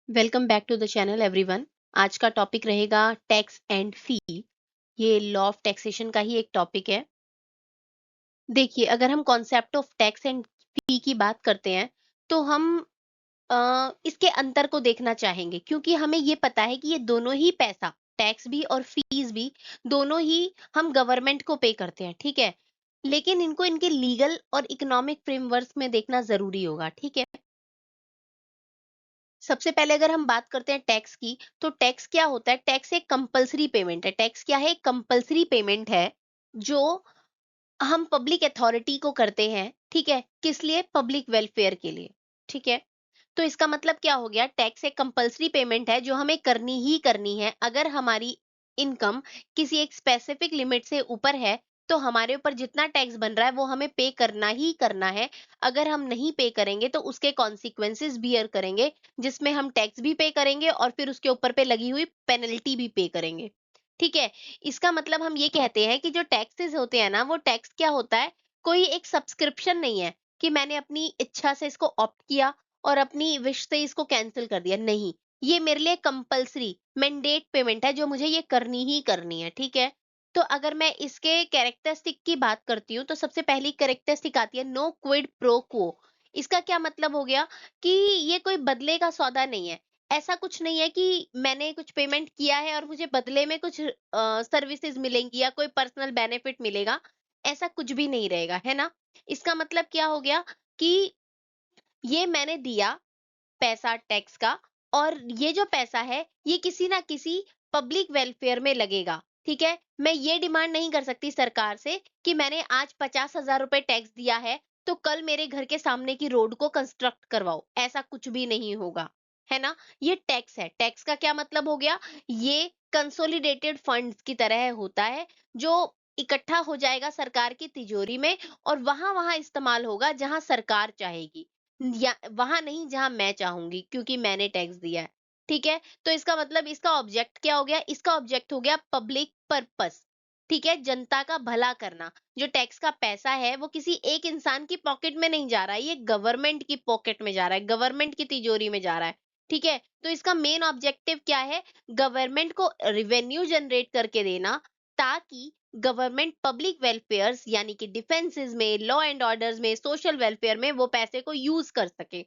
Welcome back to the channel everyone. आज का topic रहेगा टैक्स एंड फी। ये लॉ ऑफ टैक्सेशन का ही एक टॉपिक है। देखिए, अगर हम concept of tax and fee की बात करते हैं तो हम इसके अंतर को देखना चाहेंगे, क्योंकि हमें ये पता है कि ये दोनों ही पैसा, टैक्स भी और फीस भी, दोनों ही हम गवर्नमेंट को पे करते हैं, ठीक है। लेकिन इनको इनके लीगल और इकोनॉमिक फ्रेमवर्क में देखना जरूरी होगा, ठीक है। सबसे पहले अगर हम बात करते हैं टैक्स की, तो टैक्स क्या होता है? टैक्स एक कंपलसरी पेमेंट है। टैक्स क्या है? एक कंपलसरी पेमेंट है जो हम पब्लिक अथॉरिटी को करते हैं, ठीक है। किस लिए? पब्लिक वेलफेयर के लिए, ठीक है। तो इसका मतलब क्या हो गया? टैक्स एक कंपलसरी पेमेंट है जो हमें करनी ही करनी है। अगर हमारी इनकम किसी एक स्पेसिफिक लिमिट से ऊपर है, तो हमारे ऊपर जितना टैक्स बन रहा है वो हमें पे करना ही करना है। अगर हम नहीं पे करेंगे तो उसके कॉन्सिक्वेंसेस बियर करेंगे, जिसमें हम टैक्स भी पे करेंगे और फिर उसके ऊपर पे लगी हुई पेनल्टी भी पे करेंगे, ठीक है। इसका मतलब हम ये कहते हैं कि जो टैक्सेस होते हैं ना, वो टैक्स क्या होता है? कोई एक सब्सक्रिप्शन नहीं है कि मैंने अपनी इच्छा से इसको ऑप्ट किया और अपनी विश से इसको कैंसिल कर दिया। नहीं, ये मेरे लिए कंपलसरी मैंडेट पेमेंट है जो मुझे ये करनी ही करनी है, ठीक है। तो अगर मैं इसके कैरेक्टरिस्टिक की बात करती हूँ, तो सबसे पहली कैरेक्टरिस्टिक आती है नो क्विड प्रो क्वो। इसका क्या मतलब हो गया? कि ये कोई बदले का सौदा नहीं है। ऐसा कुछ नहीं है कि मैंने कुछ पेमेंट किया है और मुझे बदले में कुछ सर्विसेज मिलेंगी या कोई पर्सनल बेनिफिट मिलेगा। ऐसा कुछ भी नहीं रहेगा, है ना। इसका मतलब क्या हो गया? कि ये मैंने दिया पैसा टैक्स का, और ये जो पैसा है ये किसी ना किसी पब्लिक वेलफेयर में लगेगा, ठीक है। मैं ये डिमांड नहीं कर सकती सरकार से कि मैंने आज 50,000 रुपए टैक्स दिया है तो कल मेरे घर के सामने की रोड को कंस्ट्रक्ट करवाओ। ऐसा कुछ भी नहीं होगा, है ना। ये टैक्स है। टैक्स का क्या मतलब हो गया? ये कंसोलिडेटेड फंड्स की तरह होता है जो इकट्ठा हो जाएगा सरकार की तिजोरी में, और वहां वहां इस्तेमाल होगा जहां सरकार चाहेगी, या वहां नहीं जहां मैं चाहूंगी, क्योंकि मैंने टैक्स दिया है, ठीक है। तो इसका मतलब इसका ऑब्जेक्ट क्या हो गया? इसका ऑब्जेक्ट हो गया पब्लिक पर्पस, ठीक है, जनता का भला करना। जो टैक्स का पैसा है वो किसी एक इंसान की पॉकेट में नहीं जा रहा है, ये गवर्नमेंट की पॉकेट में जा रहा है, गवर्नमेंट की तिजोरी में जा रहा है, ठीक है। तो इसका मेन ऑब्जेक्टिव क्या है? गवर्नमेंट को रेवेन्यू जनरेट करके देना, ताकि गवर्नमेंट पब्लिक वेलफेयर्स यानी कि डिफेंसेस में, लॉ एंड ऑर्डर्स में, सोशल वेलफेयर में वो पैसे को यूज कर सके,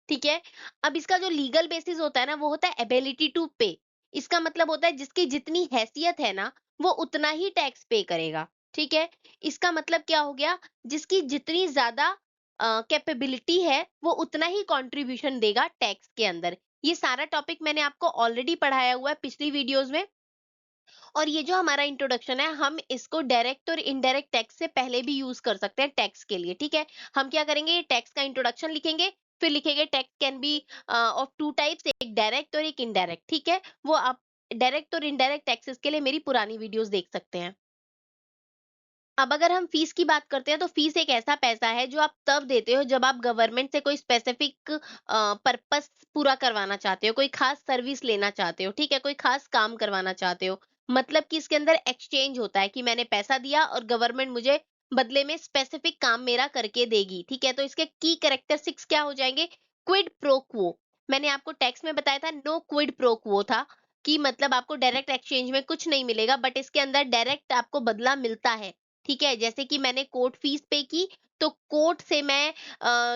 ठीक है। अब इसका जो लीगल बेसिस होता है ना, वो होता है एबिलिटी टू पे। इसका मतलब होता है जिसकी जितनी हैसियत है ना, वो उतना ही टैक्स पे करेगा, ठीक है। इसका मतलब क्या हो गया? जिसकी जितनी ज्यादा कैपेबिलिटी है वो उतना ही कंट्रीब्यूशन देगा टैक्स के अंदर। ये सारा टॉपिक मैंने आपको ऑलरेडी पढ़ाया हुआ है पिछली वीडियोस में। और ये जो हमारा इंट्रोडक्शन है, हम इसको डायरेक्ट और इनडायरेक्ट टैक्स से पहले भी यूज कर सकते हैं टैक्स के लिए, ठीक है। हम क्या करेंगे? ये टैक्स का इंट्रोडक्शन लिखेंगे, फिर लिखेंगे tax can be of two types, एक डायरेक्ट और एक इनडायरेक्ट, ठीक है। वो आप डायरेक्ट और इनडायरेक्ट टैक्सेस के लिए मेरी पुरानी वीडियोस देख सकते हैं। अब अगर हम फीस की बात करते हैं, तो फीस एक ऐसा पैसा है जो आप तब देते हो जब आप गवर्नमेंट से कोई स्पेसिफिक पर्पस पूरा करवाना चाहते हो, कोई खास सर्विस लेना चाहते हो, ठीक है, कोई खास काम करवाना चाहते हो। मतलब कि इसके अंदर एक्सचेंज होता है कि मैंने पैसा दिया और गवर्नमेंट मुझे बदले में स्पेसिफिक काम मेरा करके देगी, ठीक है। तो इसके की कैरेक्टरिस्टिक्स क्या हो जाएंगे? Quid pro quo. मैंने आपको टैक्स में बताया था नो क्विड प्रो क्वो था, कि मतलब आपको डायरेक्ट एक्सचेंज में कुछ नहीं मिलेगा, बट इसके अंदर डायरेक्ट आपको बदला मिलता है, ठीक है। जैसे कि मैंने कोर्ट फीस पे की, तो कोर्ट से मैं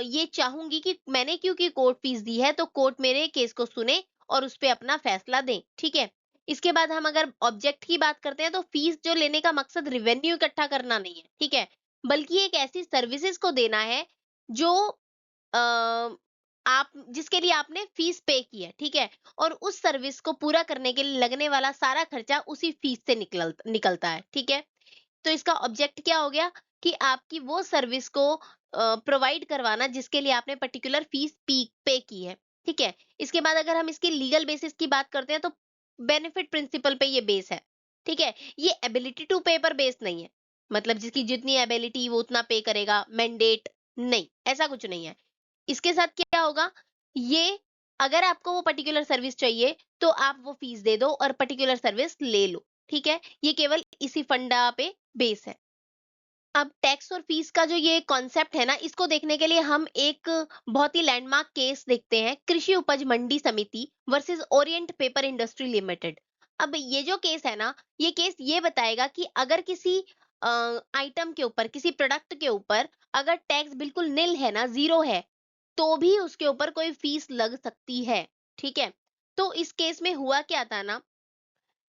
ये चाहूंगी कि मैंने क्योंकि कोर्ट फीस दी है तो कोर्ट मेरे केस को सुने और उस पे अपना फैसला दे, ठीक है। इसके बाद हम अगर ऑब्जेक्ट की बात करते हैं, तो फीस जो लेने का मकसद रेवेन्यू इकट्ठा करना नहीं है, ठीक है, बल्कि एक ऐसी सर्विसेज को देना है जो आप जिसके लिए आपने फीस पे की है, ठीक है। और उस सर्विस को पूरा करने के लिए लगने वाला सारा खर्चा उसी फीस से निकलता है, ठीक है। तो इसका ऑब्जेक्ट क्या हो गया? कि आपकी वो सर्विस को प्रोवाइड करवाना जिसके लिए आपने पर्टिकुलर फीस पे की है, ठीक है। इसके बाद अगर हम इसकी लीगल बेसिस की बात करते हैं, तो बेनिफिट प्रिंसिपल पे ये बेस है, ठीक है। ये एबिलिटी टू पे पर बेस नहीं है, मतलब जिसकी जितनी एबिलिटी वो उतना पे करेगा, मैंडेट नहीं, ऐसा कुछ नहीं है। इसके साथ क्या होगा? ये अगर आपको वो पर्टिकुलर सर्विस चाहिए तो आप वो फीस दे दो और पर्टिकुलर सर्विस ले लो, ठीक है। ये केवल इसी फंडा पे बेस है। अब टैक्स और फीस का जो ये कॉन्सेप्ट है ना, इसको देखने के लिए हम एक बहुत ही लैंडमार्क केस देखते हैं, कृषि उपज मंडी समिति versus Orient paper industry limited. अब ये जो केस है ना, ये केस ये बताएगा कि अगर किसी आइटम के ऊपर, किसी प्रोडक्ट के ऊपर अगर टैक्स बिल्कुल निल है ना, जीरो है, तो भी उसके ऊपर कोई फीस लग सकती है। ठीक है? तो इस केस में हुआ क्या था ना,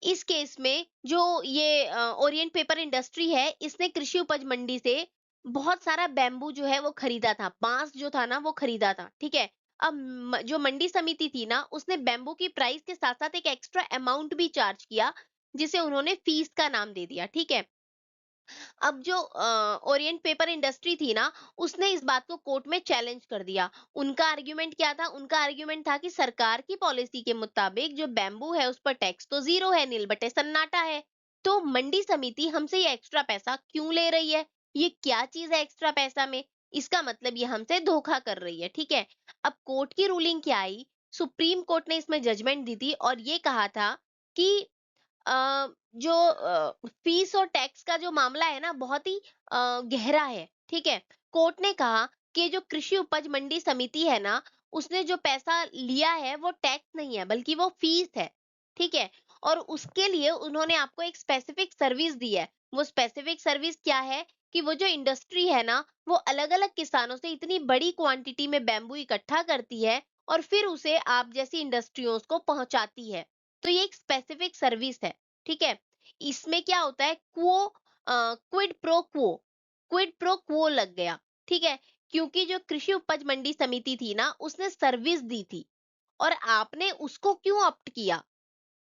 इस केस में जो ये ओरिएंट पेपर इंडस्ट्री है, इसने कृषि उपज मंडी से बहुत सारा बैम्बू जो है वो खरीदा था, बांस जो था ना वो खरीदा था, ठीक है। अब जो मंडी समिति थी ना, उसने बैम्बू की प्राइस के साथ साथ एक एक्स्ट्रा अमाउंट भी चार्ज किया, जिसे उन्होंने फीस का नाम दे दिया, ठीक है। अब जो ओरिएंट पेपर इंडस्ट्री थी ना, उसने इस बात को कोर्ट में चैलेंज कर दिया। उनका आर्गुमेंट क्या था? उनका आर्गुमेंट था कि सरकार की पॉलिसी के मुताबिक जो बैम्बू है उस पर टैक्स तो जीरो है, नील बटे सन्नाटा है। तो मंडी समिति हमसे ये एक्स्ट्रा पैसा क्यों ले रही है? ये क्या चीज है एक्स्ट्रा पैसा में? इसका मतलब ये हमसे धोखा कर रही है, ठीक है। अब कोर्ट की रूलिंग क्या आई? सुप्रीम कोर्ट ने इसमें जजमेंट दी थी और ये कहा था कि जो फीस और टैक्स का जो मामला है ना, बहुत ही गहरा है, ठीक है। कोर्ट ने कहा कि जो कृषि उपज मंडी समिति है ना, उसने जो पैसा लिया है वो टैक्स नहीं है, बल्कि वो फीस है, ठीक है। और उसके लिए उन्होंने आपको एक स्पेसिफिक सर्विस दी है। वो स्पेसिफिक सर्विस क्या है? कि वो जो इंडस्ट्री है ना, वो अलग अलग किसानों से इतनी बड़ी क्वांटिटी में बैम्बू इकट्ठा करती है और फिर उसे आप जैसी इंडस्ट्रियों को पहुंचाती है। तो ये एक स्पेसिफिक सर्विस है, ठीक है। इसमें क्या होता है, quid pro quo, quid pro quo लग गया, ठीक है। क्योंकि जो कृषि उपज मंडी समिति थी ना, उसने सर्विस दी थी और आपने उसको क्यों ऑप्ट किया?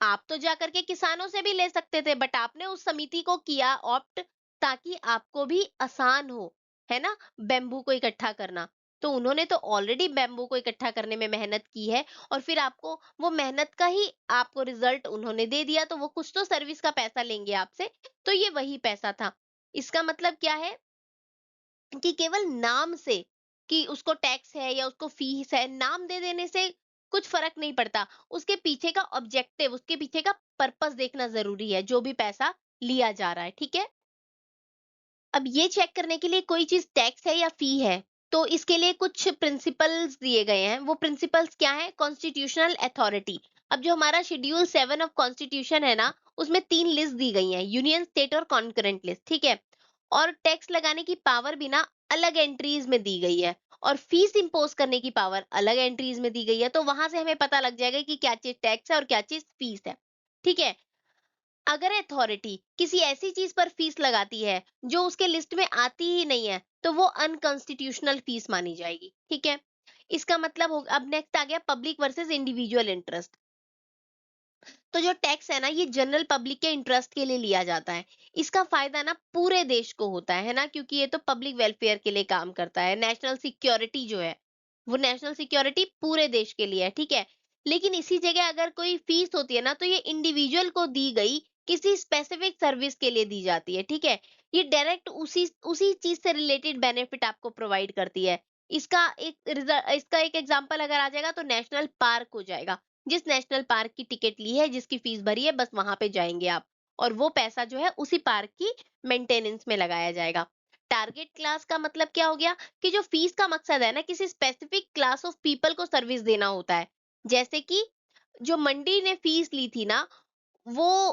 आप तो जाकर के किसानों से भी ले सकते थे, बट आपने उस समिति को किया ऑप्ट, ताकि आपको भी आसान हो, है ना, बैम्बू को इकट्ठा करना। तो उन्होंने तो ऑलरेडी बैम्बू को इकट्ठा करने में मेहनत की है और फिर आपको वो मेहनत का ही आपको रिजल्ट उन्होंने दे दिया, तो वो कुछ तो सर्विस का पैसा लेंगे आपसे। तो ये वही पैसा था। इसका मतलब क्या है कि केवल नाम से कि उसको टैक्स है या उसको फीस है, नाम दे देने से कुछ फर्क नहीं पड़ता। उसके पीछे का ऑब्जेक्टिव, उसके पीछे का पर्पस देखना ज़रूरी है, जो भी पैसा लिया जा रहा है, ठीक है? अब ये चेक करने के लिए कोई चीज़ टैक्स है या फी है, तो इसके लिए कुछ प्रिंसिपल्स दिए गए हैं। वो प्रिंसिपल्स क्या हैं? Constitutional authority. अब जो हमारा शेड्यूल 7 ऑफ कॉन्स्टिट्यूशन है ना, उसमें 3 लिस्ट दी गई हैं, यूनियन, स्टेट और कॉन्करेंट लिस्ट, ठीक है? और टैक्स लगाने की पावर भी ना अलग एंट्रीज में दी गई है और फीस इंपोज करने की पावर अलग एंट्रीज में दी गई है। तो वहां से हमें पता लग जाएगा कि क्या चीज टैक्स है और क्या चीज फीस है, ठीक है। अगर अथॉरिटी किसी ऐसी चीज पर फीस लगाती है जो उसके लिस्ट में आती ही नहीं है, तो वो अनकॉन्स्टिट्यूशनल फीस मानी जाएगी, ठीक है। इसका मतलब हो, अब नेक्स्ट आ गया पब्लिक वर्सेस इंडिविजुअल इंटरेस्ट। तो जो टैक्स है ना, ये जनरल पब्लिक के इंटरेस्ट के लिए लिया जाता है। इसका फायदा ना पूरे देश को होता है ना, क्योंकि ये तो पब्लिक वेलफेयर के लिए काम करता है। नेशनल सिक्योरिटी जो है, वो नेशनल सिक्योरिटी पूरे देश के लिए है, ठीक है। लेकिन इसी जगह अगर कोई फीस होती है ना, तो ये इंडिविजुअल को दी गई किसी स्पेसिफिक सर्विस के लिए दी जाती है, ठीक है। ये डायरेक्ट उसी उसी चीज से रिलेटेड बेनिफिट आपको प्रोवाइड करती है। इसका एक एग्जांपल अगर आ जाएगा तो नेशनल पार्क हो जाएगा। जिस नेशनल पार्क की टिकट ली है, जिसकी फीस भरी है, बस वहां पे जाएंगे आप और वो पैसा जो है उसी पार्क की मेंटेनेंस में लगाया जाएगा। टारगेट क्लास का मतलब क्या हो गया? कि जो फीस का मकसद है ना, किसी स्पेसिफिक क्लास ऑफ पीपल को सर्विस देना होता है। जैसे कि जो मंडी ने फीस ली थी ना, वो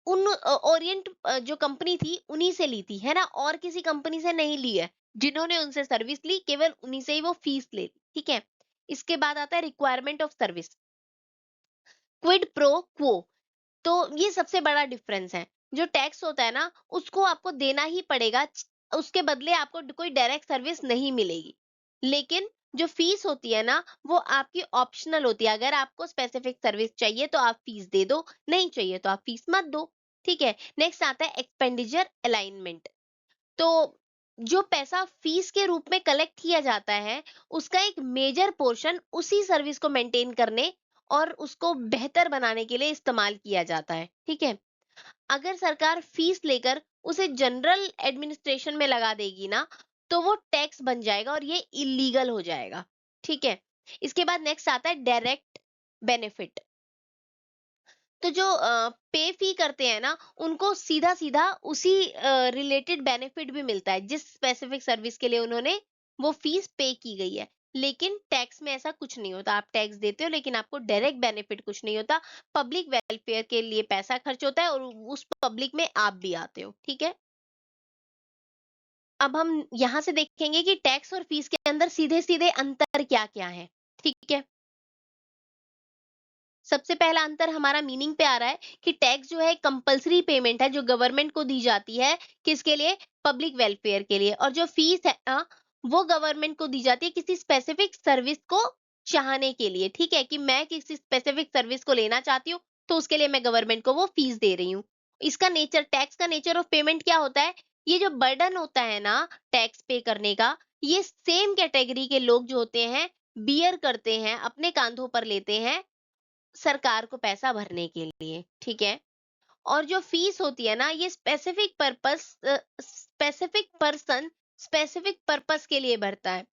उन ओरिएंट जो कंपनी थी उन्हीं से ली थी, है ना, और किसी कंपनी से नहीं ली है। जिन्होंने उनसे सर्विस ली, केवल उन्हीं से ही वो फीस ले ली, ठीक है। इसके बाद आता है requirement of service, quid pro quo. तो ये सबसे बड़ा डिफरेंस है। जो टैक्स होता है ना, उसको आपको देना ही पड़ेगा, उसके बदले आपको कोई डायरेक्ट सर्विस नहीं मिलेगी। लेकिन जो फीस होती है ना, वो आपकी ऑप्शनल होती है। अगर आपको स्पेसिफिक सर्विस चाहिए तो आप फीस दे दो, नहीं चाहिए तो आप फीस मत दो, ठीक है। नेक्स्ट आता है एक्सपेंडिचर अलाइनमेंट। तो जो पैसा फीस के रूप में कलेक्ट किया जाता है, उसका एक मेजर पोर्शन उसी सर्विस को मेंटेन करने और उसको बेहतर बनाने के लिए इस्तेमाल किया जाता है, ठीक है। अगर सरकार फीस लेकर उसे जनरल एडमिनिस्ट्रेशन में लगा देगी ना, तो वो टैक्स बन जाएगा और ये इलीगल हो जाएगा, ठीक है। इसके बाद नेक्स्ट आता है डायरेक्ट बेनिफिट। तो जो पे फी करते हैं ना, उनको सीधा-सीधा उसी रिलेटेड बेनिफिट भी मिलता है, जिस स्पेसिफिक सर्विस के लिए उन्होंने वो फीस पे की गई है। लेकिन टैक्स में ऐसा कुछ नहीं होता, आप टैक्स देते हो लेकिन आपको डायरेक्ट बेनिफिट कुछ नहीं होता। पब्लिक वेलफेयर के लिए पैसा खर्च होता है और उस पब्लिक में आप भी आते हो, ठीक है? अब हम यहाँ से देखेंगे कि टैक्स और फीस के अंदर सीधे-सीधे अंतर क्या-क्या है, ठीक है? सबसे पहला अंतर हमारा मीनिंग पे आ रहा है कि टैक्स जो है कंपल्सरी पेमेंट है जो गवर्नमेंट को दी जाती है, किसके लिए? पब्लिक वेलफेयर के लिए। और जो फीस है ना, वो गवर्नमेंट को दी जाती है किसी स्पेसिफिक सर्विस को चाहने के लिए, ठीक है? कि मैं किसी स्पेसिफिक सर्विस को लेना चाहती हूँ, तो उसके लिए मैं गवर्नमेंट को वो फीस दे रही हूँ। इसका नेचर, टैक्स का नेचर ऑफ पेमेंट क्या होता है? ये जो बर्डन होता है ना टैक्स पे करने का, ये सेम कैटेगरी के लोग जो होते हैं, बियर करते हैं, अपने कांधों पर लेते हैं सरकार को पैसा भरने के लिए, ठीक है? और जो फीस होती है ना, ये स्पेसिफिक पर्सन, स्पेसिफिक पर्पस के लिए भरता है।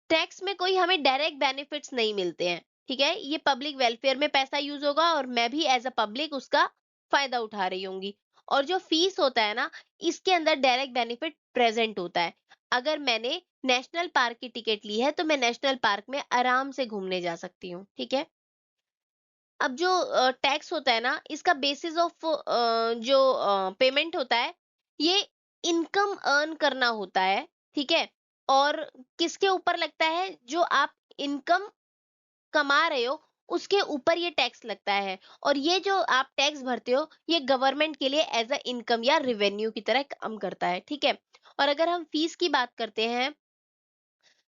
टैक्स में कोई हमें डायरेक्ट बेनिफिट्स नहीं मिलते हैं, ठीक है? ये पब्लिक वेलफेयर में पैसा यूज़ होगा और मैं भी एज़ अ पब्लिक उसका फ़ायदा उठा रही होंगी। और जो फीस होता है ना, इसके अंदर डायरेक्ट बेनिफिट प्रेज़ेंट होता है। अगर मैंने नेशनल पार्क की टिकट ली है, तो मैं नेशनल पार्क में आराम से घूमने जा सकती हूँ, ठीक है? अब जो टैक्स होता है ना, इसका बेसिस ऑफ जो पेमेंट होता है, ये इनकम अर्न करना होता है, ठीक है? और किसके ऊपर लगता है? जो आप इनकम कमा रहे हो, उसके ऊपर ये टैक्स लगता है। और ये जो आप टैक्स भरते हो, ये गवर्नमेंट के लिए एज़ अ इनकम या रेवेन्यू की तरह काम करता है, ठीक है? और अगर हम फीस की बात करते हैं,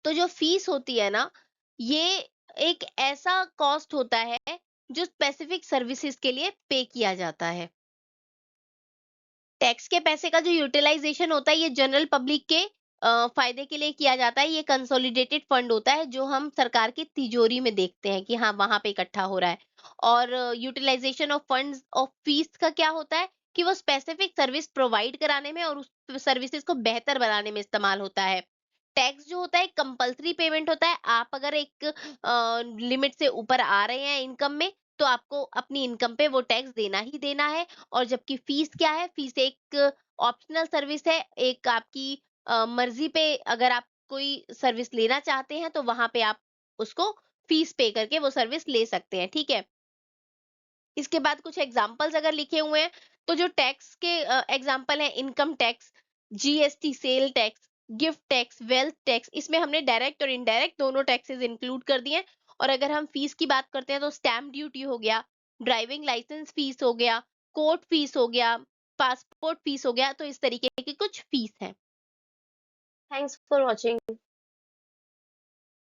तो जो फीस होती है ना, ये एक ऐसा कॉस्ट होता है जो स्पेसिफिक सर्विसेज के लिए पे किया जाता है। टैक्स के पैसे का जो यूटिलाइजेशन होता है, ये जनरल पब्लिक के फायदे के लिए किया जाता है। ये कंसोलिडेटेड फंड होता है जो हम सरकार की तिजोरी में देखते हैं कि हाँ, वहां पे इकट्ठा हो रहा है। और utilisation of funds of fees का क्या होता है कि वो स्पेसिफिक सर्विस प्रोवाइड कराने में और उस सर्विसेज को बेहतर बनाने में इस्तेमाल होता है। टैक्स जो होता है कंपल्सरी पेमेंट होता है। आप अगर एक लिमिट से ऊपर आ रहे हैं इनकम में, तो आपको अपनी इनकम पे वो टैक्स देना ही देना है। और जबकि फीस क्या है? फीस एक ऑप्शनल सर्विस है, एक आपकी मर्जी पे, अगर आप कोई सर्विस लेना चाहते हैं तो वहां पे आप उसको फीस पे करके वो सर्विस ले सकते हैं, ठीक है? इसके बाद कुछ एग्जाम्पल्स अगर लिखे हुए हैं, तो जो टैक्स के एग्जाम्पल है, income tax, GST, sale tax, gift tax, wealth tax, इसमें हमने डायरेक्ट और इनडायरेक्ट दोनों टैक्सेस इंक्लूड कर दिए हैं। और अगर हम फीस की बात करते हैं, तो स्टैम्प ड्यूटी हो गया, ड्राइविंग लाइसेंस फीस हो गया, कोर्ट फीस हो गया, पासपोर्ट फीस हो गया। तो इस तरीके की कुछ फीस है। Thanks for watching.